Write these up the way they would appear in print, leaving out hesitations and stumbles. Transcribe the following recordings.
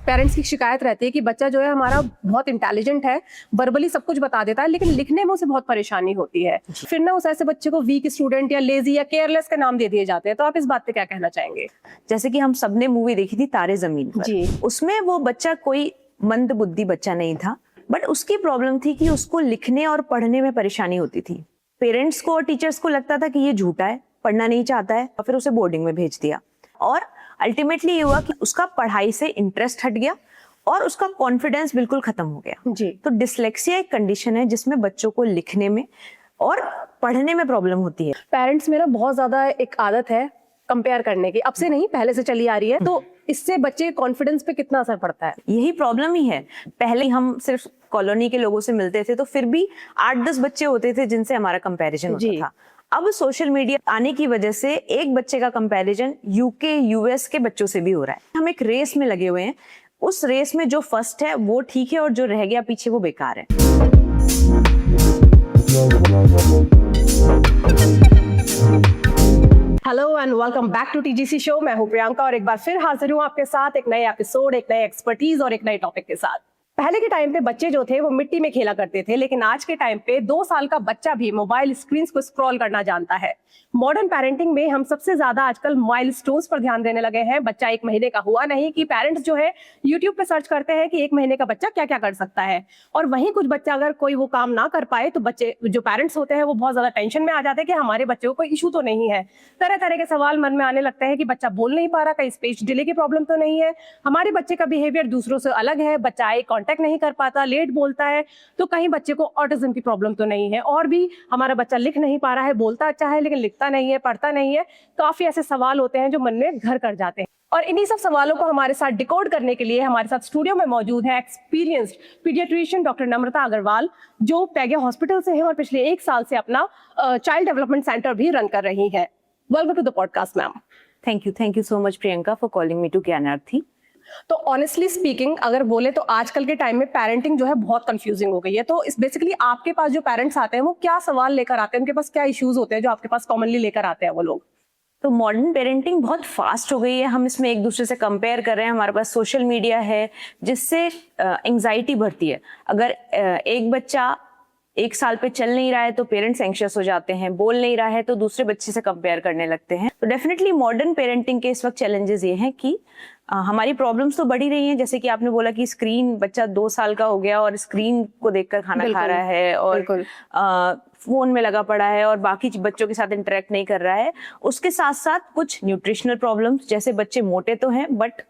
Parents की शिकायत रहती है कि बच्चा जो है हमारा बहुत इंटेलिजेंट है, वर्बली सब कुछ बता देता है, लेकिन लिखने में उसे बहुत परेशानी होती है। फिर ना उस ऐसे बच्चे को वीक स्टूडेंट या लेजी या केयरलेस का नाम दे दिए जाते हैं। तो आप इस बात पे क्या कहना चाहेंगे? जैसे कि हम सबने मूवी देखी थी तारे जमीन पर जी। उसमें वो बच्चा कोई मंद बुद्धि बच्चा नहीं था, बट उसकी प्रॉब्लम थी कि उसको लिखने और पढ़ने में परेशानी होती थी। पेरेंट्स को और टीचर्स को लगता था कि ये झूठा है, पढ़ना नहीं चाहता है, और फिर उसे बोर्डिंग में भेज दिया। और अल्टीमेटली ये हुआ कि उसका पढ़ाई से इंटरेस्ट हट गया और उसका कॉन्फिडेंस बिल्कुल खत्म हो गया। जी। तो डिसलेक्सिया एक कंडीशन है जिसमें बच्चों को लिखने में और पढ़ने में प्रॉब्लम होती है। पेरेंट्स में ना बहुत ज्यादा एक आदत है कंपेयर करने की, अब से नहीं पहले से चली आ रही है। तो इससे बच्चे के कॉन्फिडेंस पे कितना असर पड़ता है? यही प्रॉब्लम ही है। पहले हम सिर्फ कॉलोनी के लोगों से मिलते थे तो फिर भी 8-10 बच्चे होते थे जिनसे हमारा कंपैरिजन होता था। अब सोशल मीडिया आने की वजह से एक बच्चे का कंपैरिजन यूके यूएस के बच्चों से भी हो रहा है। हम एक रेस में लगे हुए हैं, उस रेस में जो फर्स्ट है वो ठीक है और जो रह गया पीछे वो बेकार है। Hello and welcome back to TGC show. मैं हूं प्रियंका और एक बार फिर हाजिर हूं आपके साथ एक नए एपिसोड, एक नए एक्सपर्टीज और एक नए टॉपिक के साथ। पहले के टाइम पे बच्चे जो थे वो मिट्टी में खेला करते थे, लेकिन आज के टाइम पे 2 साल का बच्चा भी मोबाइल स्क्रीन को स्क्रॉल करना जानता है। मॉडर्न पेरेंटिंग में हम सबसे ज्यादा आजकल माइलस्टोन्स पर ध्यान देने लगे हैं। बच्चा 1 महीने का हुआ नहीं कि पेरेंट्स जो है यूट्यूब पे सर्च करते हैं कि 1 महीने का बच्चा क्या क्या कर सकता है। और वहीं कुछ बच्चा अगर कोई वो काम ना कर पाए तो बच्चे जो पेरेंट्स होते हैं वो बहुत ज्यादा टेंशन में आ जाते हैं कि हमारे बच्चे को कोई इशू तो नहीं है। तरह तरह के सवाल मन में आने लगते हैं कि बच्चा बोल नहीं पा रहा, कहीं स्पीच डिले की प्रॉब्लम तो नहीं है, हमारे बच्चे का बिहेवियर दूसरों से अलग है, बच्चा आई कांटेक्ट नहीं कर पाता, लेट बोलता है, तो कहीं बच्चे को ऑटिज्म की प्रॉब्लम तो नहीं है, और भी हमारा बच्चा लिख नहीं पा रहा है, बोलता अच्छा है लेकिन लिखता नहीं है, पढ़ता नहीं है। काफी ऐसे सवाल होते हैं जो मन में घर कर जाते हैं। और इन्हीं सब सवालों को हमारे साथ डिकोड करने के लिए हमारे साथ स्टूडियो में मौजूद है एक्सपीरियंस्ड पीडियाट्रिशियन डॉक्टर नम्रता अग्रवाल, जो पैगे हॉस्पिटल से है और पिछले 1 साल से अपना चाइल्ड डेवलपमेंट सेंटर भी रन कर रही है। Welcome to the podcast ma'am. Thank you so much Priyanka for calling me to Gyanarthi. तो ऑनेस्टली स्पीकिंग अगर बोले तो आजकल के टाइम में पेरेंटिंग जो है बहुत कंफ्यूजिंग हो गई है। तो इस बेसिकली आपके पास जो पेरेंट्स आते हैं वो क्या सवाल लेकर आते हैं, उनके पास क्या इश्यूज होते हैं जो आपके पास कॉमनली लेकर आते हैं वो लोग? तो मॉडर्न पेरेंटिंग बहुत फास्ट हो गई है, हम इसमें एक दूसरे से कंपेयर कर रहे हैं, हमारे पास सोशल मीडिया है जिससे एंग्जाइटी बढ़ती है। अगर एक बच्चा 1 साल पे चल नहीं रहा है तो पेरेंट्स एंग्शियस हो जाते हैं, बोल नहीं रहा है तो दूसरे बच्चे से कंपेयर करने लगते हैं। तो डेफिनेटली मॉडर्न पेरेंटिंग के इस वक्त चैलेंजेस ये हैं कि हमारी प्रॉब्लम्स तो बढ़ी रही हैं। जैसे कि आपने बोला कि स्क्रीन, बच्चा 2 साल का हो गया और स्क्रीन को देखकर खाना खा रहा है और फोन में लगा पड़ा है और बाकी बच्चों के साथ इंटरेक्ट नहीं कर रहा है। उसके साथ साथ कुछ न्यूट्रिशनल प्रॉब्लम्स, जैसे बच्चे मोटे तो हैं बट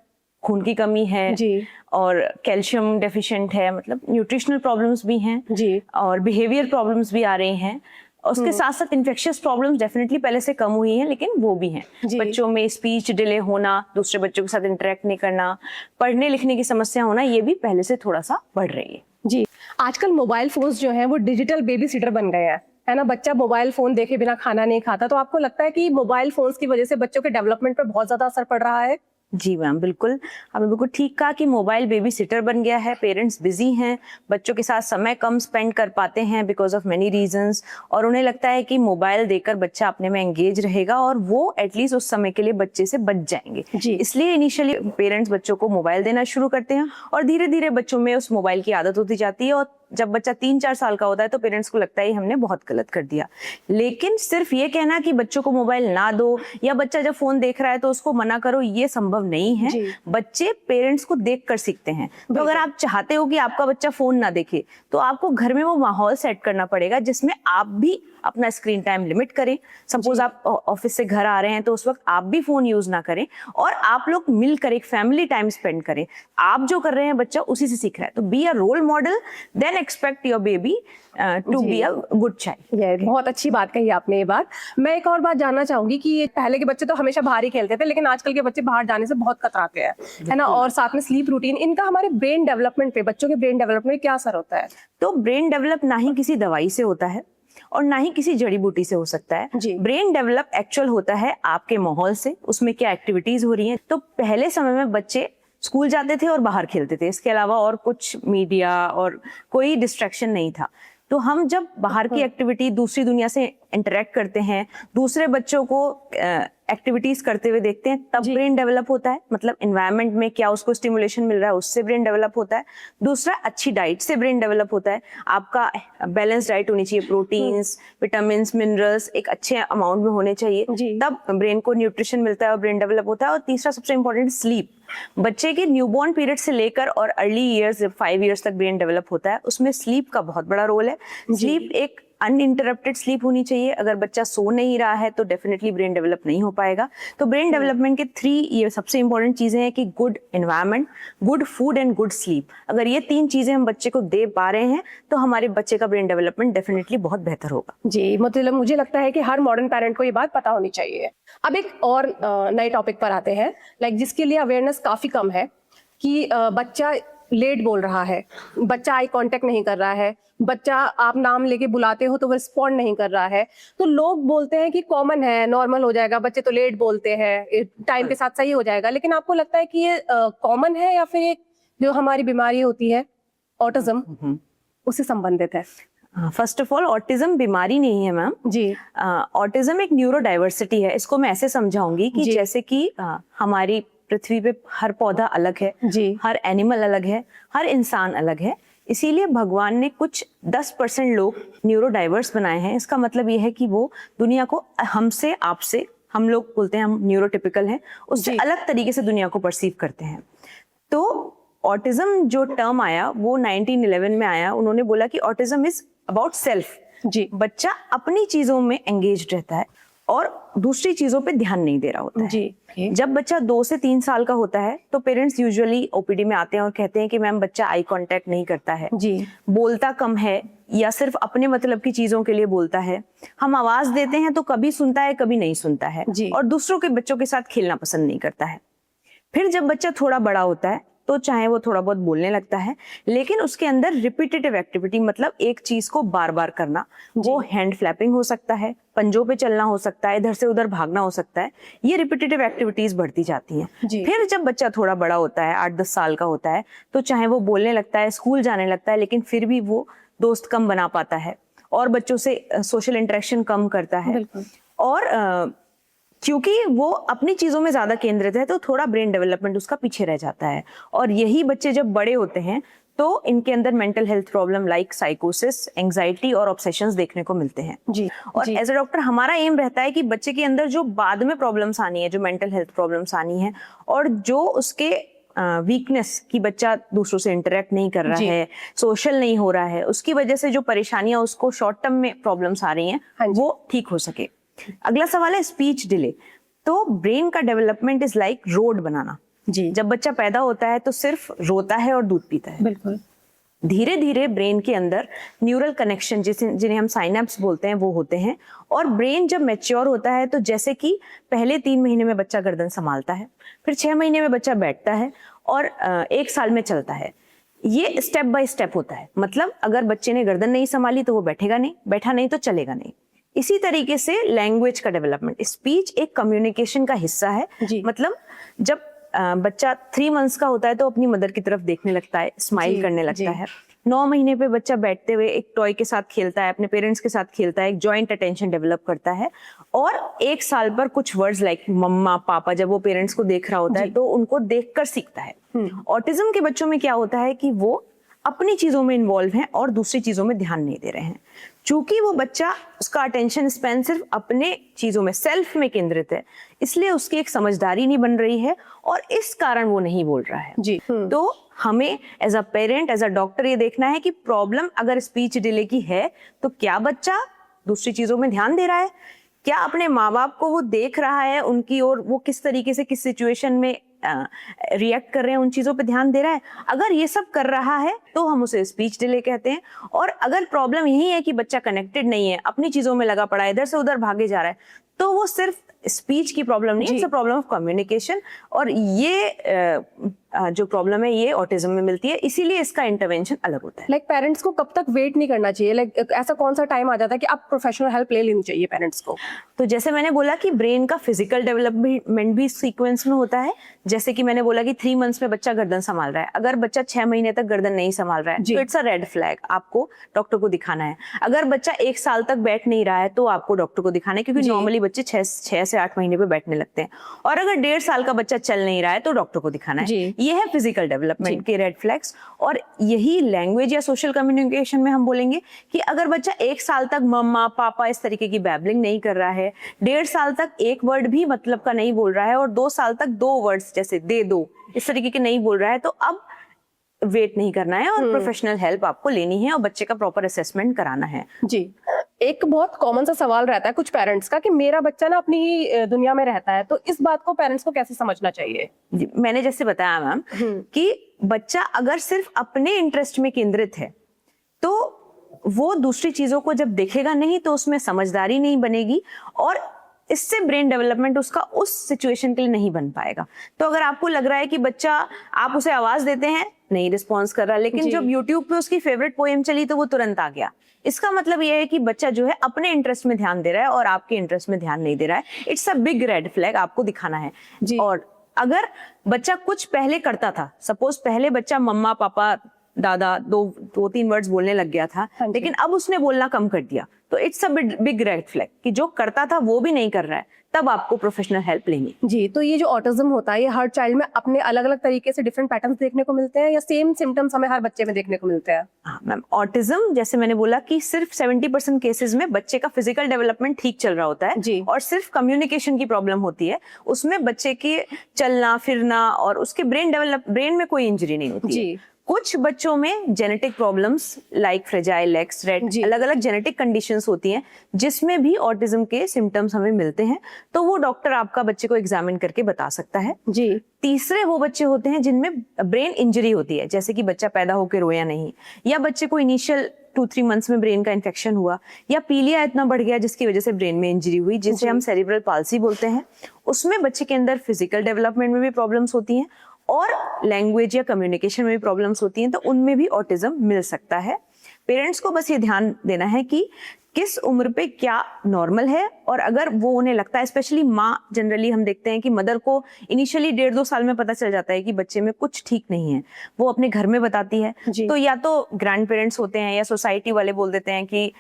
खून की कमी है जी, और कैल्शियम डेफिशिएंट है, मतलब न्यूट्रिशनल प्रॉब्लम्स भी हैं जी, और बिहेवियर प्रॉब्लम्स भी आ रही हैं। उसके साथ साथ इन्फेक्शियस प्रॉब्लम्स डेफिनेटली पहले से कम हुई हैं लेकिन वो भी हैं। बच्चों में स्पीच डिले होना, दूसरे बच्चों के साथ इंटरेक्ट नहीं करना, पढ़ने लिखने की समस्या होना, ये भी पहले से थोड़ा सा बढ़ रही है जी। आजकल मोबाइल फोन्स जो हैं वो डिजिटल बेबी सिटर बन गए हैं, है ना। बच्चा मोबाइल फोन देखे बिना खाना नहीं खाता। तो आपको लगता है कि मोबाइल फोन्स की वजह से बच्चों के डेवलपमेंट पर बहुत ज्यादा असर पड़ रहा है? जी मैम, बिल्कुल, आपने बिल्कुल ठीक कहा कि मोबाइल बेबी सिटर बन गया है। पेरेंट्स बिजी हैं, बच्चों के साथ समय कम स्पेंड कर पाते हैं बिकॉज ऑफ मेनी रीजंस, और उन्हें लगता है कि मोबाइल देकर बच्चा अपने में एंगेज रहेगा और वो एटलीस्ट उस समय के लिए बच्चे से बच जाएंगे। इसलिए इनिशियली पेरेंट्स बच्चों को मोबाइल देना शुरू करते हैं और धीरे धीरे बच्चों में उस मोबाइल की आदत होती जाती है। और जब बच्चा 3-4 साल का होता है तो पेरेंट्स को लगता है हमने बहुत गलत कर दिया। लेकिन सिर्फ ये कहना कि बच्चों को मोबाइल ना दो या बच्चा जब फोन देख रहा है तो उसको मना करो, ये संभव नहीं है। बच्चे पेरेंट्स को देख कर सीखते हैं। तो अगर आप चाहते हो कि आपका बच्चा फोन ना देखे तो आपको घर में वो माहौल सेट करना पड़ेगा जिसमें आप भी अपना स्क्रीन टाइम लिमिट करें। सपोज आप ऑफिस से घर आ रहे हैं तो उस वक्त आप भी फोन यूज ना करें और आप लोग मिलकर एक फैमिली टाइम स्पेंड करें। आप जो कर रहे हैं बच्चा उसी से सीख रहा है। तो be a role model, then expect your baby to be a good child. बहुत अच्छी बात कही आपने ये बात। मैं एक और बात जानना चाहूंगी कि पहले के बच्चे तो हमेशा बाहर ही खेलते थे, लेकिन आजकल के बच्चे बाहर जाने से बहुत कतराते हैं, है ना। और साथ में स्लीप रूटीन, इनका हमारे ब्रेन डेवलपमेंट पे, बच्चों के ब्रेन डेवलपमेंट में क्या असर होता है? तो ब्रेन डेवलप ना ही किसी दवाई से होता है और ना ही किसी जड़ी बूटी से हो सकता है। ब्रेन डेवलप एक्चुअल होता है आपके माहौल से, उसमें क्या एक्टिविटीज हो रही हैं। तो पहले समय में बच्चे स्कूल जाते थे और बाहर खेलते थे, इसके अलावा और कुछ मीडिया और कोई डिस्ट्रैक्शन नहीं था। तो हम जब बाहर की एक्टिविटी, दूसरी दुनिया से इंटरेक्ट करते हैं, दूसरे बच्चों को एक्टिविटीज करते हुए देखते हैं, तब जी। ब्रेन डेवलप होता है। मतलब एनवायरनमेंट में क्या उसको स्टिमुलेशन मिल रहा है, उससे ब्रेन डेवलप होता है। दूसरा, अच्छी डाइट से ब्रेन डेवलप होता है। आपका बैलेंस डाइट होनी चाहिए, प्रोटीन्स, विटामिन, मिनरल्स एक अच्छे अमाउंट में होने चाहिए, जी। तब ब्रेन को न्यूट्रिशन मिलता है और ब्रेन डेवलप होता है। और तीसरा सबसे इंपॉर्टेंट, स्लीप। बच्चे के न्यूबॉर्न पीरियड से लेकर और अर्ली ईयर्स 5 ईयर्स तक ब्रेन डेवलप होता है, उसमें स्लीप का बहुत बड़ा रोल है। स्लीप एक अनइंटरप्टेड स्लीप होनी चाहिए। अगर बच्चा सो नहीं रहा है तो डेफिनेटली ब्रेन डेवलप नहीं हो पाएगा। तो ब्रेन डेवलपमेंट के 3 ये सबसे इंपॉर्टेंट चीजें हैं कि good environment, good food and good sleep. अगर ये 3 चीजें हम बच्चे को दे पा रहे हैं तो हमारे बच्चे का ब्रेन डेवलपमेंट डेफिनेटली बहुत बेहतर होगा। जी, मतलब मुझे लगता है कि हर मॉडर्न पेरेंट को ये बात पता होनी चाहिए। अब एक और नए टॉपिक पर आते हैं, जिसके लिए अवेयरनेस काफी कम है, कि बच्चा लेट बोल रहा है, बच्चा आई कांटेक्ट नहीं कर रहा है, बच्चा आप नाम लेके बुलाते हो तो वो रिस्पॉन्ड नहीं कर रहा है। तो लोग बोलते हैं कि कॉमन है, नॉर्मल हो जाएगा, बच्चे तो लेट बोलते हैं, टाइम के साथ सही हो जाएगा। लेकिन आपको लगता है कि ये कॉमन है या फिर एक जो हमारी बीमारी होती है ऑटिज्म उससे संबंधित है? फर्स्ट ऑफ ऑल, ऑटिज्म बीमारी नहीं है मैम जी। ऑटिज्म एक न्यूरो डाइवर्सिटी है। इसको मैं ऐसे समझाऊंगी कि जी। जैसे कि हमारी पृथ्वी पे हर पौधा अलग है, जी। हर एनिमल अलग है, हर इंसान अलग है। इसीलिए भगवान ने कुछ 10% लोग न्यूरो डाइवर्स बनाए हैं। इसका मतलब ये है कि वो दुनिया को हमसे, आपसे, हम लोग बोलते हैं हम न्यूरोटिपिकल हैं, उससे अलग तरीके से दुनिया को परसीव करते हैं। तो ऑटिज्म जो टर्म आया वो 1911 में आया। उन्होंने बोला कि ऑटिज्म इज अबाउट सेल्फ। जी। बच्चा अपनी चीजों में एंगेज रहता है और दूसरी चीजों पे ध्यान नहीं दे रहा होता है। जी। जब बच्चा 2 से 3 साल का होता है तो पेरेंट्स यूजुअली ओपीडी में आते हैं और कहते हैं कि मैम बच्चा आई कांटेक्ट नहीं करता है, जी। बोलता कम है या सिर्फ अपने मतलब की चीजों के लिए बोलता है। हम आवाज देते हैं तो कभी सुनता है, कभी नहीं सुनता है, जी। और दूसरों के बच्चों के साथ खेलना पसंद नहीं करता है। फिर जब बच्चा थोड़ा बड़ा होता है तो चाहे वो थोड़ा बहुत बोलने लगता है, लेकिन उसके अंदर रिपीटेटिव एक्टिविटी, मतलब एक चीज को बार बार करना, वो हैंड फ्लैपिंग हो सकता है, पंजों पे चलना हो सकता है, इधर से उधर भागना हो सकता है, ये रिपीटेटिव एक्टिविटीज बढ़ती जाती हैं। फिर जब बच्चा थोड़ा बड़ा होता है, 8-10 साल का होता है, तो चाहे वो बोलने लगता है, स्कूल जाने लगता है, लेकिन फिर भी वो दोस्त कम बना पाता है और बच्चों से सोशल इंटरेक्शन कम करता है। और क्योंकि वो अपनी चीजों में ज्यादा केंद्रित है तो थोड़ा ब्रेन डेवलपमेंट उसका पीछे रह जाता है। और यही बच्चे जब बड़े होते हैं तो इनके अंदर मेंटल हेल्थ प्रॉब्लम लाइक साइकोसिस, एंजाइटी और ऑब्सेशंस देखने को मिलते हैं। जी। और एज अ डॉक्टर हमारा एम रहता है कि बच्चे के अंदर जो बाद में प्रॉब्लम्स आनी है, जो मेंटल हेल्थ प्रॉब्लम्स आनी है, और जो उसके वीकनेस कि बच्चा दूसरों से इंटरेक्ट नहीं कर रहा है, सोशल नहीं हो रहा है, उसकी वजह से जो परेशानियां उसको शॉर्ट टर्म में प्रॉब्लम्स आ रही हैं, वो ठीक हो सके। अगला सवाल है स्पीच डिले। तो ब्रेन का डेवलपमेंट इज लाइक रोड बनाना। जी। जब बच्चा पैदा होता है तो सिर्फ रोता है और दूध पीता है। बिल्कुल। धीरे धीरे ब्रेन के अंदर न्यूरल कनेक्शन जिन्हें हम साइनेप्स बोलते हैं वो होते हैं। और ब्रेन जब मैच्योर होता है तो जैसे कि पहले 3 महीने में बच्चा गर्दन संभालता है, फिर 6 महीने में बच्चा बैठता है और 1 साल में चलता है। ये स्टेप बाय स्टेप होता है। मतलब अगर बच्चे ने गर्दन नहीं संभाली तो वो बैठेगा नहीं, बैठा नहीं तो चलेगा नहीं। इसी तरीके से लैंग्वेज का डेवलपमेंट, स्पीच एक कम्युनिकेशन का हिस्सा है। मतलब जब बच्चा 3 मंथ्स का होता है तो अपनी मदर की तरफ देखने लगता है, स्माइल करने लगता है। 9 महीने पे बच्चा बैठते हुए एक टॉय के साथ खेलता है, अपने पेरेंट्स के साथ खेलता है, एक जॉइंट अटेंशन डेवलप करता है। और 1 साल पर कुछ वर्ड्स लाइक मम्मा, पापा, जब वो पेरेंट्स को देख रहा होता है तो उनको देखकर सीखता है। ऑटिज्म के बच्चों में क्या होता है कि वो अपनी चीजों में इन्वॉल्व हैं और दूसरी चीजों में ध्यान नहीं दे रहे हैं। चूंकि वो बच्चा, उसका अटेंशन स्पैन सिर्फ अपने चीजों में, सेल्फ में केंद्रित है, इसलिए उसकी एक समझदारी नहीं बन रही है और इस कारण वो नहीं बोल रहा है। जी। तो हमें as a parent, as a doctor ये देखना है कि प्रॉब्लम अगर स्पीच डिले की है तो क्या बच्चा दूसरी चीजों में ध्यान दे रहा है, क्या अपने माँ बाप को वो देख रहा है उनकी, और वो किस तरीके से किस सिचुएशन में रिएक्ट कर रहे हैं, उन चीजों पे ध्यान दे रहा है। अगर ये सब कर रहा है तो हम उसे स्पीच डिले कहते हैं। और अगर प्रॉब्लम यही है कि बच्चा कनेक्टेड नहीं है, अपनी चीजों में लगा पड़ा है, इधर से उधर भागे जा रहा है, तो वो सिर्फ स्पीच की प्रॉब्लम नहीं, it's a problem of communication. और ये जो प्रॉब्लम है ये ऑटिज्म में मिलती है, इसीलिए इसका इंटरवेंशन अलग होता है। लाइक पेरेंट्स को कब तक वेट नहीं करना चाहिए? लाइक ऐसा कौन सा टाइम आ जाता है कि अब प्रोफेशनल हेल्प ले लेनी चाहिए पेरेंट्स को? तो जैसे मैंने बोला कि ब्रेन का फिजिकल डेवलपमेंट भी सीक्वेंस में होता है। जैसे कि मैंने बोला कि 3 मंथ्स में बच्चा गर्दन संभाल रहा है, अगर बच्चा 6 महीने तक गर्दन नहीं संभाल रहा है तो इट्स अ रेड फ्लैग, आपको डॉक्टर को दिखाना है। अगर बच्चा 1 साल तक बैठ नहीं रहा है तो आपको डॉक्टर को दिखाना है, क्योंकि नॉर्मली बच्चे 6 से 8 महीने पे बैठने लगते हैं। और अगर 1.5 साल का बच्चा चल नहीं रहा है तो डॉक्टर को दिखाना है। ये है फिजिकल डेवलपमेंट के रेड फ्लैग्स। और यही लैंग्वेज या सोशल कम्युनिकेशन में हम बोलेंगे कि अगर बच्चा 1 साल तक मम्मा पापा इस तरीके की बैबलिंग नहीं कर रहा है, 1.5 साल तक एक वर्ड भी मतलब का नहीं बोल रहा है, और 2 साल तक 2 वर्ड्स जैसे दे दो इस तरीके के नहीं बोल रहा है, तो अब वेट नहीं करना है और प्रोफेशनल हेल्प आपको लेनी है और बच्चे का प्रॉपर असेसमेंट कराना है। जी, एक बहुत कॉमन सा सवाल रहता है कुछ पेरेंट्स का कि मेरा बच्चा ना अपनी ही दुनिया में रहता है, तो इस बात को पेरेंट्स को कैसे समझना चाहिए? मैंने जैसे बताया मैम कि बच्चा अगर सिर्फ अपने इंटरेस्ट में केंद्रित है तो वो दूसरी चीजों को जब देखेगा नहीं तो उसमें समझदारी नहीं बनेगी, और इससे ब्रेन डेवलपमेंट उसका उस सिचुएशन के लिए नहीं बन पाएगा। तो अगर आपको लग रहा है कि बच्चा, आप उसे आवाज देते हैं नहीं रिस्पॉन्स कर रहा, लेकिन जब यूट्यूब पे उसकी फेवरेट पोएम चली तो वो तुरंत आ गया, इसका मतलब ये है कि बच्चा जो है अपने इंटरेस्ट में ध्यान दे रहा है और आपके इंटरेस्ट में ध्यान नहीं दे रहा है। It's a big red flag, आपको दिखाना है। और अगर बच्चा कुछ पहले करता था, सपोज पहले बच्चा मम्मा पापा दादा 2-3 वर्ड्स बोलने लग गया था, लेकिन अब उसने बोलना कम कर दिया, तो it's a big red flag कि जो करता था वो भी नहीं कर रहा है, तब आपको प्रोफेशनल हेल्प लेंगे। जी, तो ये जो ऑटिज्म होता है ये हर चाइल्ड में अपने अलग अलग तरीके से डिफरेंट पैटर्न्स देखने को मिलते हैं, या सेम सिम्टम्स हमें हर बच्चे में देखने को मिलते हैं? हाँ मैम, ऑटिज्म जैसे मैंने बोला कि सिर्फ 70% केसेस में बच्चे का फिजिकल डेवलपमेंट ठीक चल रहा होता है और सिर्फ कम्युनिकेशन की प्रॉब्लम होती है, उसमें बच्चे के चलना फिरना और उसके ब्रेन में कोई इंजरी नहीं होती है। कुछ बच्चों में genetic problems like fragile legs, rate, अलग अलग जेनेटिक कंडीशंस होती हैं जिसमें भी ऑटिज्म के सिम्टम्स हमें मिलते हैं, तो वो डॉक्टर आपका बच्चे को एग्जामिन करके बता सकता है। जी। तीसरे वो बच्चे होते हैं जिनमें ब्रेन इंजरी होती है, जैसे कि बच्चा पैदा होकर रोया नहीं, या बच्चे को इनिशियल 2-3 मंथ्स में ब्रेन का इन्फेक्शन हुआ, या पीलिया इतना बढ़ गया जिसकी वजह से ब्रेन में इंजरी हुई, जिसे हम सेरिब्रल पाल्सी बोलते हैं। उसमें बच्चे के अंदर फिजिकल डेवलपमेंट में भी प्रॉब्लम्स होती हैं और लैंग्वेज या कम्युनिकेशन में भी प्रॉब्लम्स होती हैं, तो उनमें भी ऑटिज्म मिल सकता है। पेरेंट्स को बस ये ध्यान देना है कि किस उम्र पे क्या नॉर्मल है, और अगर वो उन्हें लगता है, स्पेशली माँ, जनरली हम देखते हैं कि मदर को इनिशियली 1.5-2 साल में पता चल जाता है कि बच्चे में कुछ ठीक नहीं है, वो अपने घर में बताती है, तो या तो ग्रैंड पेरेंट्स होते हैं या सोसाइटी वाले बोल देते हैं कि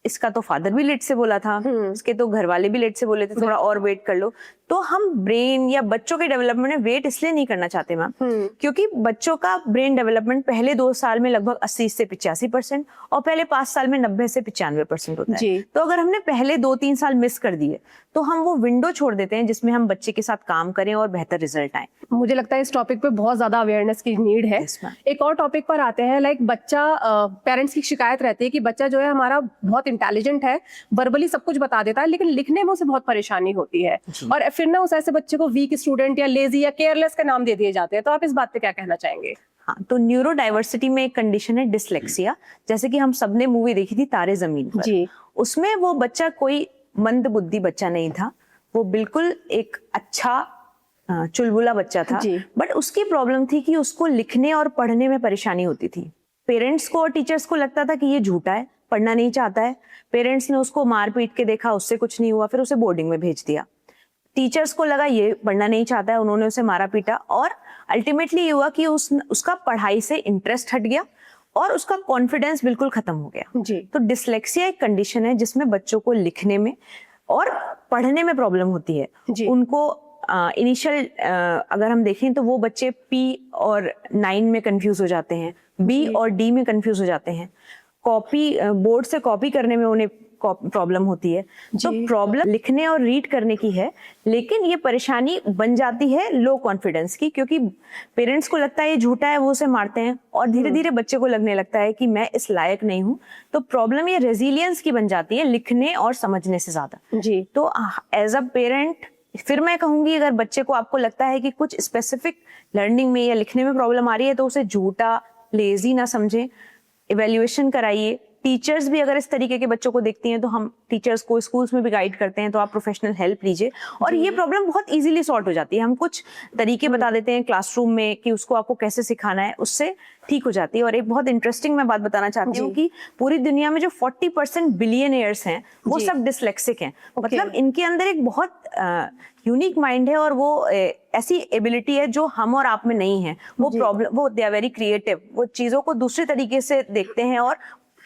इसका तो फादर भी लेट से बोला था, इसके तो घर वाले भी लेट से बोले थे, थोड़ा और वेट कर लो। तो हम ब्रेन या बच्चों के डेवलपमेंट में वेट इसलिए नहीं करना चाहते मैम, क्योंकि बच्चों का ब्रेन डेवलपमेंट पहले 2 साल में लगभग 80 से 85% और पहले 5 साल में 90 से 95% होता है। तो अगर हमने पहले 2-3 साल मिस कर दिए तो हम वो विंडो छोड़ देते हैं जिसमें हम बच्चे के साथ काम करें और बेहतर रिजल्ट आए। मुझे लगता है इस टॉपिक पे बहुत ज्यादा अवेयरनेस की नीड है। एक और टॉपिक पर आते हैं, लाइक बच्चा, पेरेंट्स की शिकायत रहती है कि बच्चा जो है हमारा बहुत इंटेलिजेंट है, वर्बली सब कुछ बता देता है, लेकिन लिखने में उसे बहुत परेशानी होती है, और फिर ना उस ऐसे बच्चे को वीक स्टूडेंट या लेजी या केयरलेस के नाम दे दिए जाते हैं। तो आप इस बात पे क्या कहना चाहेंगे? हाँ, तो न्यूरो डाइवर्सिटी में एक कंडीशन है डिसलेक्सिया, जैसे कि हम सबने मूवी देखी थी तारे जमीन पर जी। उसमें वो बच्चा कोई मंद बुद्धि बच्चा नहीं था, वो बिल्कुल एक अच्छा चुलबुला बच्चा था, बट उसकी प्रॉब्लम थी कि उसको लिखने और पढ़ने में परेशानी होती थी। पेरेंट्स को और टीचर्स को लगता था कि ये झूठा है, पढ़ना नहीं चाहता है। पेरेंट्स ने उसको मार पीट के देखा, उससे कुछ नहीं हुआ, फिर उसे बोर्डिंग में भेज दिया। टीचर्स को लगा ये पढ़ना नहीं चाहता है, उन्होंने उसे मारा पीटा, और अल्टीमेटली ये हुआ कि उसका पढ़ाई से इंटरेस्ट हट गया और उसका कॉन्फिडेंस बिल्कुल खत्म हो गया जी। तो डिसलेक्सिया एक कंडीशन है जिसमें बच्चों को लिखने में और पढ़ने में प्रॉब्लम होती है। उनको इनिशियल अगर हम देखें तो वो बच्चे P और 9 में कंफ्यूज हो जाते हैं, B और D में कंफ्यूज हो जाते हैं, कॉपी बोर्ड से कॉपी करने में उन्हें प्रॉब्लम होती है। तो प्रॉब्लम लिखने और रीड करने की है, लेकिन ये परेशानी बन जाती है लो कॉन्फिडेंस की, क्योंकि पेरेंट्स को लगता है ये झूठा है, वो उसे मारते हैं, और धीरे धीरे बच्चे को लगने लगता है कि मैं इस लायक नहीं हूँ। तो प्रॉब्लम ये रेजिलियंस की बन जाती है, लिखने और समझने से ज्यादा जी। तो एज अ पेरेंट फिर मैं कहूंगी, अगर बच्चे को आपको लगता है कि कुछ स्पेसिफिक लर्निंग में या लिखने में प्रॉब्लम आ रही है, तो उसे झूठा, लेजी ना समझें, इवेल्युएशन कराइए, टीचर्स भी अगर इस तरीके के बच्चों को देखती हैं तो हम टीचर्स को स्कूल्स में भी गाइड करते हैं, तो आप प्रोफेशनल हेल्प लीजिए और ये प्रॉब्लम बहुत इजीली सॉल्व हो जाती है। हम कुछ तरीके बता देते हैं क्लासरूम में कि उसको आपको कैसे सिखाना है, उससे ठीक हो जाती है। और एक बहुत इंटरेस्टिंग मैं बात बताना चाहती हूँ कि पूरी दुनिया में जो 40% बिलियनियर्स हैं वो सब डिसलेक्सिक हैं। मतलब इनके अंदर एक बहुत यूनिक माइंड है और वो ऐसी एबिलिटी है जो हम और आप में नहीं है। वो प्रॉब्लम, वो दे आर वेरी क्रिएटिव, वो चीजों को दूसरे तरीके से देखते हैं और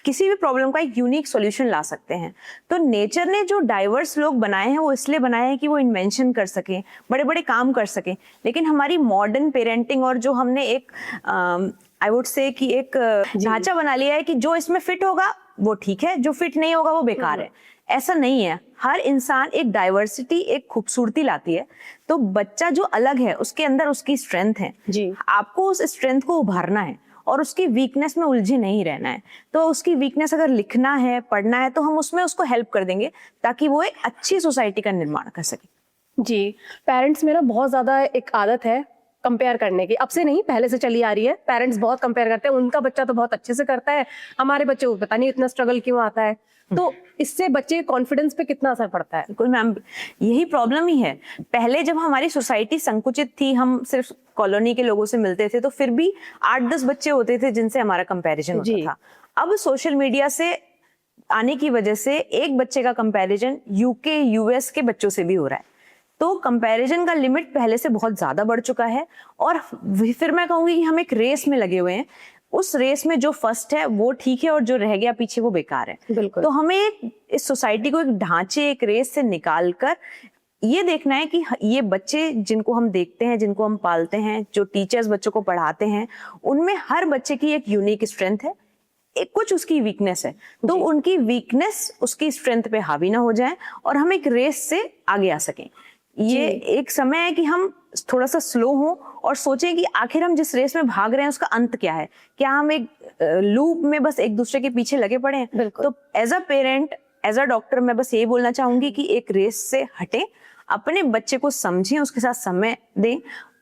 किसी भी प्रॉब्लम का एक यूनिक सॉल्यूशन ला सकते हैं। तो नेचर ने जो डाइवर्स लोग बनाए हैं वो इसलिए बनाए हैं कि वो इन्वेंशन कर सकें, बड़े बड़े काम कर सकें। लेकिन हमारी मॉडर्न पेरेंटिंग और जो हमने एक आई वुड से कि एक ढांचा बना लिया है कि जो इसमें फिट होगा वो ठीक है, जो फिट नहीं होगा वो बेकार है। ऐसा नहीं है। हर इंसान एक डाइवर्सिटी, एक खूबसूरती लाती है। तो बच्चा जो अलग है उसके अंदर उसकी स्ट्रेंथ है जी। आपको उस स्ट्रेंथ को उभारना है और उसकी वीकनेस में उलझे नहीं रहना है। तो उसकी वीकनेस अगर लिखना है, पढ़ना है, तो हम उसमें उसको हेल्प कर देंगे ताकि वो एक अच्छी सोसाइटी का निर्माण कर सके। जी, पेरेंट्स में ना बहुत ज्यादा एक आदत है कंपेयर करने की, अब से नहीं पहले से चली आ रही है। पेरेंट्स बहुत कंपेयर करते हैं, उनका बच्चा तो बहुत अच्छे से करता है, हमारे बच्चे को पता नहीं इतना स्ट्रगल क्यों आता है। तो इससे बच्चे कॉन्फिडेंस पे कितना असर पड़ता है? बिल्कुल मैम, यही प्रॉब्लम ही है। पहले जब हमारी सोसाइटी संकुचित थी, हम सिर्फ कॉलोनी के लोगों से मिलते थे, तो फिर भी 8-10 बच्चे होते थे जिनसे हमारा कंपैरिजन होता था। अब सोशल मीडिया से आने की वजह से एक बच्चे का कंपैरिजन यूके यूएस के बच्चों से भी हो रहा है। तो कंपैरिजन का लिमिट पहले से बहुत ज्यादा बढ़ चुका है और फिर मैं कहूंगी कि हम एक रेस में लगे हुए हैं। उस रेस में जो फर्स्ट है वो ठीक है और जो रह गया पीछे वो बेकार है। बिल्कुल। तो हमें इस सोसाइटी को एक ढांचे, एक रेस से निकालकर ये देखना है कि ये बच्चे जिनको हम देखते हैं, जिनको हम पालते हैं, जो टीचर्स बच्चों को पढ़ाते हैं, उनमें हर बच्चे की एक यूनिक स्ट्रेंथ है, एक कुछ उसकी वीकनेस है। तो उनकी वीकनेस उसकी स्ट्रेंथ पे हावी ना हो जाए और हम एक रेस से आगे आ सकें। ये एक समय है कि हम थोड़ा सा स्लो हो और सोचें कि आखिर हम जिस रेस में भाग रहे हैं उसका अंत क्या है। क्या हम एक लूप में बस एक दूसरे के पीछे लगे पड़े हैं? तो as a parent, as a doctor, मैं बस यही बोलना चाहूंगी कि एक रेस से हटें, अपने बच्चे को समझें, उसके साथ समय दें।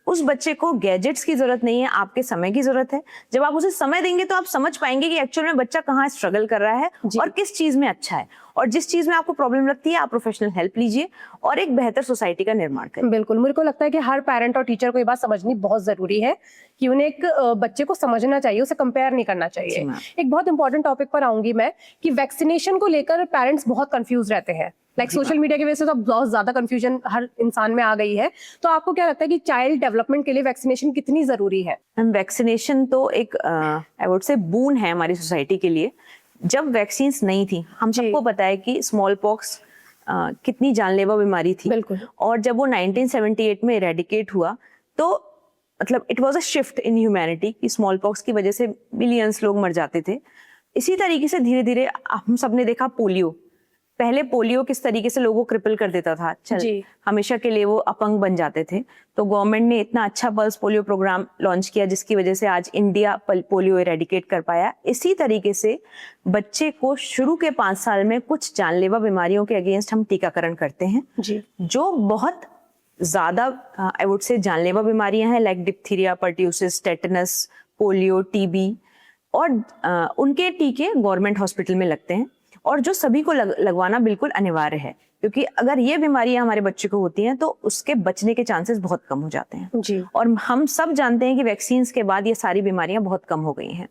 उस बच्चे को गैजेट्स की जरूरत नहीं है, आपके समय की जरूरत है। जब आप उसे समय देंगे तो आप समझ पाएंगे कि एक्चुअल में बच्चा कहाँ स्ट्रगल कर रहा है और किस चीज में अच्छा है, और जिस चीज में आपको प्रॉब्लम लगती है आप प्रोफेशनल हेल्प लीजिए और एक बेहतर सोसाइटी का निर्माण करें। बिल्कुल, मेरे को लगता है कि हर पेरेंट और टीचर को ये बात समझनी बहुत जरूरी है कि उन्हें एक बच्चे को समझना चाहिए, उसे कंपेयर नहीं करना चाहिए। एक बहुत इंपॉर्टेंट टॉपिक पर आऊंगी मैं कि वैक्सीनेशन को लेकर पेरेंट्स बहुत कंफ्यूज रहते हैं। सोशल मीडिया की वजह से तो बहुत ज्यादा कंफ्यूजन हर इंसान में आ गई है। तो आपको क्या लगता है कि चाइल्ड डेवलपमेंट के लिए वैक्सीनेशन कितनी जरूरी है? वैक्सीनेशन तो एक आई वुड से बून है हमारी सोसाइटी के लिए। जब वैक्सीन्स नहीं थी, हम सबको पता है कि स्मॉल पॉक्स कितनी जानलेवा बीमारी थी। बिल्कुल। और जब वो 1978 में इरेडिकेट हुआ तो मतलब it was a shift in humanity कि स्मॉल पॉक्स की वजह से मिलियंस लोग मर जाते थे। इसी तरीके से धीरे धीरे हम सब ने देखा पोलियो। पहले पोलियो किस तरीके से लोगों को क्रिपल कर देता था, हमेशा के लिए वो अपंग बन जाते थे। तो गवर्नमेंट ने इतना अच्छा पल्स पोलियो प्रोग्राम लॉन्च किया जिसकी वजह से आज इंडिया पोलियो इरेडिकेट कर पाया। इसी तरीके से बच्चे को शुरू के 5 साल में कुछ जानलेवा बीमारियों के अगेंस्ट हम टीकाकरण करते हैं जो बहुत ज्यादा आई वुड से जानलेवा बीमारियां हैं, like diphtheria, pertussis, tetanus, polio, TB. और उनके टीके गवर्नमेंट हॉस्पिटल में लगते हैं और जो सभी को लगवाना बिल्कुल अनिवार्य है, क्योंकि अगर ये बीमारियां हमारे बच्चे को होती हैं तो उसके बचने के चांसेस बहुत कम हो जाते हैं। और हम सब जानते हैं कि वैक्सीन के बाद ये सारी बीमारियां बहुत कम हो गई हैं।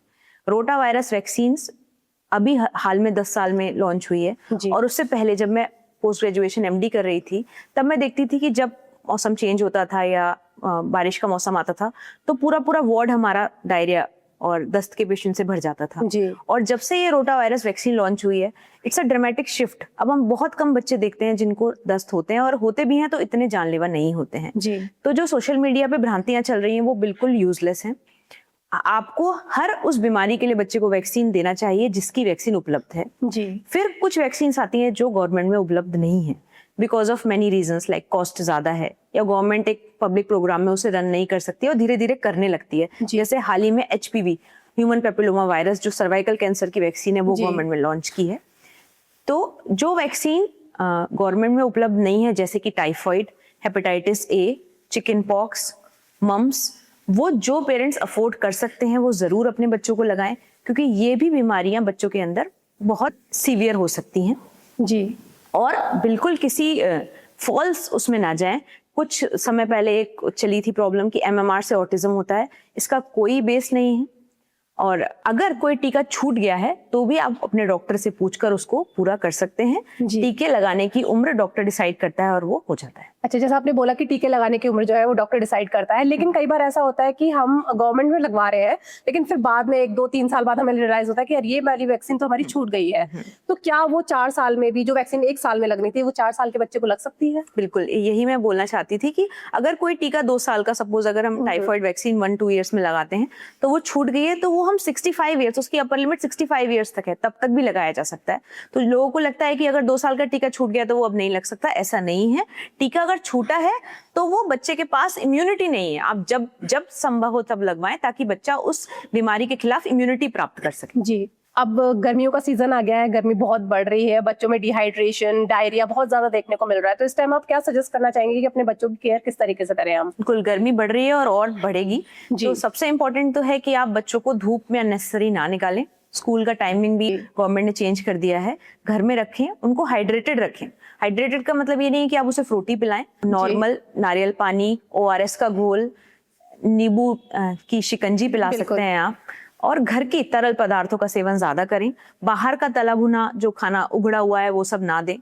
रोटा वायरस वैक्सीन अभी हाल में 10 साल में लॉन्च हुई है। और उससे पहले जब मैं पोस्ट ग्रेजुएशन MD कर रही थी तब मैं देखती थी कि जब मौसम चेंज होता था या बारिश का मौसम आता था तो पूरा वार्ड हमारा डायरिया और दस्त के पेशेंट से भर जाता था। और जब से ये रोटा वायरस वैक्सीन लॉन्च हुई है, इट्स अ ड्रामेटिक शिफ्ट। अब हम बहुत कम बच्चे देखते हैं जिनको दस्त होते हैं, और होते भी हैं तो इतने जानलेवा नहीं होते हैं। तो जो सोशल मीडिया पे भ्रांतियां चल रही हैं वो बिल्कुल यूजलेस हैं। आपको हर उस बीमारी के लिए बच्चे को वैक्सीन देना चाहिए जिसकी वैक्सीन उपलब्ध है। फिर कुछ वैक्सीन आती हैं जो गवर्नमेंट में उपलब्ध नहीं है because of many reasons, like cost ज्यादा है या गवर्नमेंट एक पब्लिक प्रोग्राम में उसे रन नहीं कर सकती और धीरे धीरे करने लगती है। जैसे हाल ही में HPV, ह्यूमन पेपिलोमा वायरस, जो सर्वाइकल कैंसर की वैक्सीन है, वो गवर्नमेंट में लॉन्च की है। तो जो वैक्सीन गवर्नमेंट में उपलब्ध नहीं है, जैसे कि typhoid, hepatitis A, chicken pox, mumps, वो जो पेरेंट्स अफोर्ड कर सकते हैं वो जरूर अपने बच्चों को लगाएं, क्योंकि ये भी बीमारियां बच्चों के अंदर बहुत सीवियर हो सकती हैं जी और बिल्कुल किसी फॉल्स उसमें ना जाएं। कुछ समय पहले एक चली थी प्रॉब्लम कि एमएमआर से ऑटिज्म होता है, इसका कोई बेस नहीं है। और अगर कोई टीका छूट गया है तो भी आप अपने डॉक्टर से पूछकर उसको पूरा कर सकते हैं। जी। टीके लगाने की उम्र डॉक्टर डिसाइड करता है और वो हो जाता है। अच्छा, जैसा आपने बोला कि टीके लगाने की उम्र जो है वो डॉक्टर डिसाइड करता है, लेकिन कई बार ऐसा होता है कि हम गवर्नमेंट में लगवा रहे हैं, लेकिन फिर बाद में 1-2-3 साल बाद हमें रियलाइज होता है कि यार ये वाली वैक्सीन तो हमारी छूट गई है। तो क्या वो 4 साल में भी जो वैक्सीन 1 साल में लगनी थी वो 4 साल के बच्चे को लग सकती है? बिल्कुल, यही मैं बोलना चाहती थी कि अगर कोई टीका 2 साल का, सपोज अगर हम टाइफाइड वैक्सीन 1-2 ईयर्स में लगाते हैं तो वो छूट गई है, तो वो हम 65 ईयर्स, उसकी अपर लिमिट 65 ईयर्स तक है, तब तक भी लगाया जा सकता है। तो लोगों को लगता है कि अगर 2 साल का टीका छूट गया तो वो अब नहीं लग सकता, ऐसा नहीं है। टीका अगर छूटा है तो वो बच्चे के पास इम्यूनिटी नहीं है, आप जब जब संभव हो तब लगवाएं ताकि बच्चा उस बीमारी के खिलाफ इम्यूनिटी प्राप्त कर सके। जी, अब गर्मियों का सीजन आ गया है, गर्मी बहुत बढ़ रही है, बच्चों में डिहाइड्रेशन, डायरिया बहुत ज्यादा देखने को मिल रहा है, तो इस टाइम आप क्या सजेस्ट करना चाहेंगे कि अपने बच्चों की केयर किस तरीके से करें हम? बिल्कुल, गर्मी बढ़ रही है और बढ़ेगी। तो सबसे इम्पोर्टेंट तो है कि आप बच्चों को धूप में अननेसेसरी ना निकालें। स्कूल का टाइमिंग भी गवर्नमेंट ने चेंज कर दिया है, घर में रखें, उनको हाइड्रेटेड रखें। हाइड्रेटेड का मतलब ये नहीं है कि आप उसे फ्रूटी पिलाएं, नॉर्मल नारियल पानी, ओआरएस का घोल, नींबू की शिकंजी पिला सकते हैं आप। और घर के तरल पदार्थों का सेवन ज्यादा करें, बाहर का तला भुना जो खाना उगड़ा हुआ है वो सब ना दें।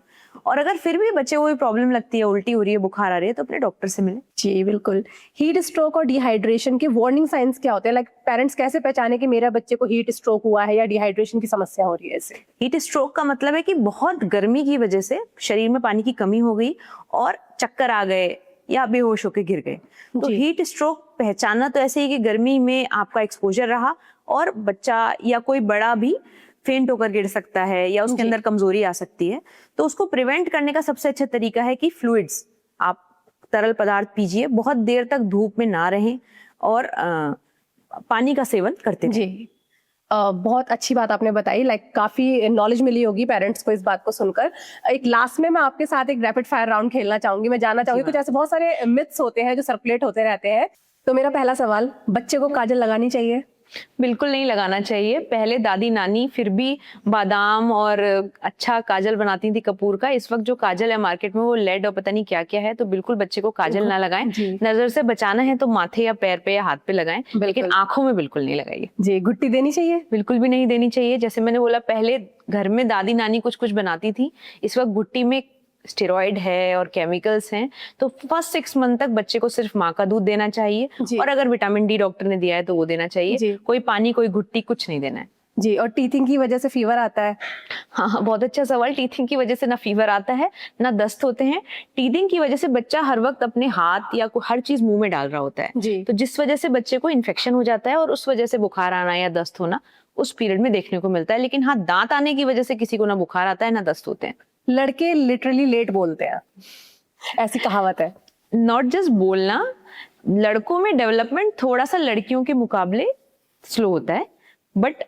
और अगर फिर भी बच्चे को प्रॉब्लम लगती है, उल्टी हो रही है, बुखार आ रही है, तो अपने डॉक्टर से मिलें। जी बिल्कुल। हीट स्ट्रोक और डिहाइड्रेशन के वार्निंग साइंस क्या होते हैं? लाइक पेरेंट्स कैसे पहचाने कि मेरा बच्चे को हीट स्ट्रोक हुआ है या डिहाइड्रेशन की समस्या हो रही है इससे? हीट स्ट्रोक का मतलब है कि बहुत गर्मी की वजह से शरीर में पानी की कमी हो गई और चक्कर आ गए या बेहोश होकर गिर गए। तो हीट स्ट्रोक पहचानना तो ऐसे ही कि गर्मी में आपका एक्सपोजर रहा और बच्चा या कोई बड़ा भी फेंट होकर गिर सकता है या उसके अंदर कमजोरी आ सकती है। तो उसको प्रिवेंट करने का सबसे अच्छा तरीका है कि फ्लूइड्स, आप तरल पदार्थ पीजिए, बहुत देर तक धूप में ना रहें और पानी का सेवन करते रहें। जी बहुत अच्छी बात आपने बताई, लाइक काफी नॉलेज मिली होगी पेरेंट्स को इस बात को सुनकर। एक लास्ट में मैं आपके साथ एक रैपिड फायर राउंड खेलना चाहूंगी। मैं जानना चाहूंगी, कुछ ऐसे बहुत सारे मिथ्स होते हैं जो सर्कुलेट होते रहते हैं। तो मेरा पहला सवाल, बच्चे को काजल लगानी चाहिए? बिल्कुल नहीं लगाना चाहिए। पहले दादी नानी फिर भी बादाम और अच्छा काजल बनाती थी कपूर का। इस वक्त जो काजल है मार्केट में वो लेड और पता नहीं क्या क्या है, तो बिल्कुल बच्चे को काजल ना लगाएं। नजर से बचाना है तो माथे या पैर पे या हाथ पे लगाएं, लेकिन आंखों में बिल्कुल नहीं लगाइए। जी, गुट्टी देनी चाहिए? बिल्कुल भी नहीं देनी चाहिए। जैसे मैंने बोला, पहले घर में दादी नानी कुछ कुछ बनाती थी, इस वक्त गुट्टी में स्टेरॉइड है और केमिकल्स हैं, तो फर्स्ट 6 मंथ तक बच्चे को सिर्फ माँ का दूध देना चाहिए और अगर विटामिन डी डॉक्टर ने दिया है तो वो देना चाहिए। कोई पानी, कोई गुट्टी कुछ नहीं देना है। जी, और टीथिंग की वजह से फीवर आता है? हाँ, बहुत अच्छा सवाल। टीथिंग की वजह से ना फीवर आता है ना दस्त होते हैं। टीथिंग की वजह से बच्चा हर वक्त अपने हाथ या हर चीज मुंह में डाल रहा होता है, तो जिस वजह से बच्चे को इन्फेक्शन हो जाता है और उस वजह से बुखार आना या दस्त होना उस पीरियड में देखने को मिलता है। लेकिन हाँ, दांत आने की वजह से किसी को ना बुखार आता है ना दस्त होते हैं। लड़के लिटरली लेट बोलते हैं, ऐसी कहावत है। नॉट जस्ट बोलना, लड़कों में डेवलपमेंट थोड़ा सा लड़कियों के मुकाबले स्लो होता है, बट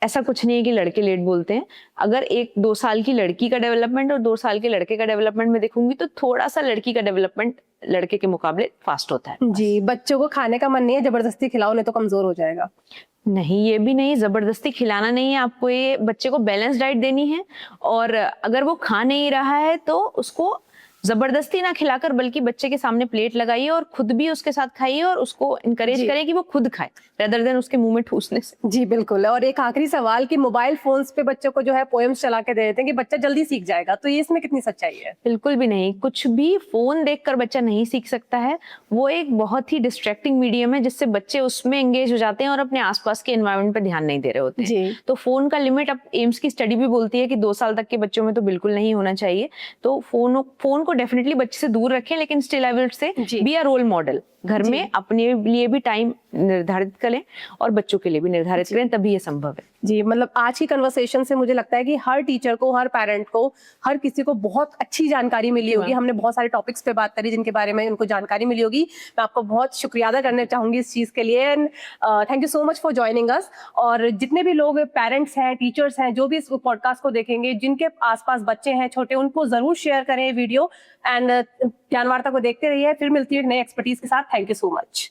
ऐसा कुछ नहीं है कि लड़के लेट बोलते हैं। अगर 1-2 साल की लड़की का डेवलपमेंट और 2 साल के लड़के का डेवलपमेंट में देखूंगी तो थोड़ा सा लड़की का डेवलपमेंट लड़के के मुकाबले फास्ट होता है। जी, बच्चों को खाने का मन नहीं है, जबरदस्ती खिलाओ नहीं तो कमजोर हो जाएगा? नहीं, ये भी नहीं, जबरदस्ती खिलाना नहीं है आपको। ये बच्चे को बैलेंस डाइट देनी है और अगर वो खा नहीं रहा है तो उसको जबरदस्ती ना खिलाकर बल्कि बच्चे के सामने प्लेट लगाइए और खुद भी उसके साथ खाइए और उसको इनकरेज करें कि वो खुद खाए रेदर देन उसके मुंह में ठूसने से। जी बिल्कुल। और एक आखिरी सवाल कि मोबाइल फोन्स पे बच्चों को जो है पोएम्स चला के दे देते हैं कि बच्चा जल्दी सीख जाएगा, तो ये इसमें कितनी सच्चाई है? बिल्कुल भी नहीं, कुछ भी फोन देखकर बच्चा नहीं सीख सकता है। वो एक बहुत ही डिस्ट्रैक्टिंग मीडियम है जिससे बच्चे उसमें एंगेज हो जाते हैं और अपने आसपास के एनवायरनमेंट पर ध्यान नहीं दे रहे होते हैं। तो फोन का लिमिट, अब एम्स की स्टडी भी बोलती है कि 2 साल तक के बच्चों में तो बिल्कुल नहीं होना चाहिए। तो फोन को डेफिनेटली बच्चे से दूर रखें, लेकिन still I will say be a role model. घर में अपने लिए भी टाइम निर्धारित करें और बच्चों के लिए भी निर्धारित करें, तभी ये संभव है। जी, मतलब आज की कन्वर्सेशन से मुझे लगता है कि हर टीचर को, हर पेरेंट को, हर किसी को बहुत अच्छी जानकारी मिली होगी। हमने बहुत सारे टॉपिक्स पे बात करी जिनके बारे में उनको जानकारी मिली होगी। मैं आपको बहुत शुक्रिया अदा करना चाहूंगी इस चीज के लिए। And thank you so much for joining us. और जितने भी लोग पेरेंट्स हैं, टीचर्स हैं, जो भी इस पॉडकास्ट को देखेंगे, जिनके आसपास बच्चे हैं छोटे, उनको जरूर शेयर करें वीडियो एंड ज्ञान वार्ता को देखते रहिए। फिर मिलती है एक नई एक्सपर्टीज के साथ। Thank you so much.